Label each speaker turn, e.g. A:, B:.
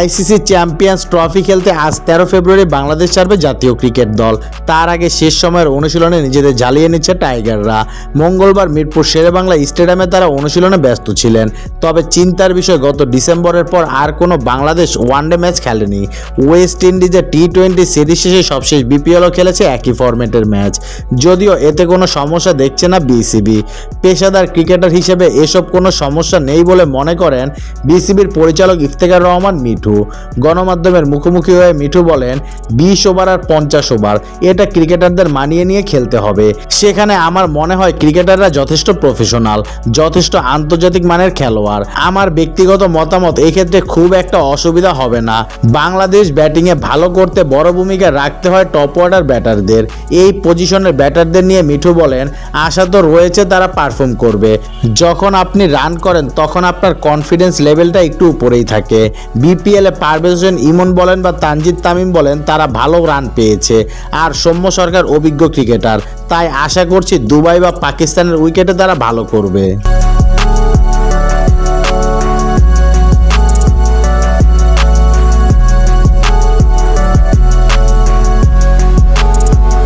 A: ICC champions trophy খেলতে আজ 13 ফেব্রুয়ারি বাংলাদেশ ছাড়বে জাতীয় ক্রিকেট দল। তার আগে শেষ সময়ের অনুশীলনে নিজেদের ঝালিয়ে নিচ্ছে টাইগাররা। মঙ্গলবার মিরপুর শেরেবাংলা স্টেডিয়ামে তারা অনুশীলনে ব্যস্ত ছিলেন। তবে চিন্তার বিষয়, গত ডিসেম্বরের পর আর কোনো বাংলাদেশ ওয়ানডে ম্যাচ খেলেনি। ওয়েস্ট ইন্ডিজের টি-20 সিরিজ শেষে সবশেষ বিপিএলও খেলেছে একই ফরম্যাটের ম্যাচ। যদিও এতে কোনো সমস্যা দেখছে না বিসিবি। পেশাদার ক্রিকেটার হিসেবে এসব কোনো সমস্যা নেই বলে মনে করেন বিসিবির পরিচালক ইফতেখার রহমান মিঠু। গণমাধ্যমের মুখোমুখি হয়ে মিঠু বলেন, 20 ওভার আর 50 ওভার এটা ক্রিকেটারদের মানিয়ে নিয়ে খেলতে হবে। সেখানে আমার মনে হয় ক্রিকেটাররা যথেষ্ট প্রফেশনাল, যথেষ্ট আন্তর্জাতিক মানের খেলোয়াড়। আমার ব্যক্তিগত মতামত, এক্ষেত্রে খুব একটা অসুবিধা হবে না। বাংলাদেশ ব্যাটিংয়ে ভালো করতে বড় ভূমিকা রাখতে হয় টপ অর্ডার ব্যাটারদের। এই পজিশনের ব্যাটারদের নিয়ে মিঠু বলেন, আশা তো রয়েছে তারা পারফর্ম করবে। যখন আপনি রান করেন তখন আপনার কনফিডেন্স লেভেলটা একটু উপরেই থাকে। বিপিএলে পারভেজ হোসেন ইমন বলেন বা তানজিদ তামিম বলেন, তারা ভালো রান পেয়েছে। আর সৌম্য সরকার অভিজ্ঞ ক্রিকেটার, তাই আশা করছি দুবাই বা পাকিস্তানের উইকেটে তারা ভালো করবে।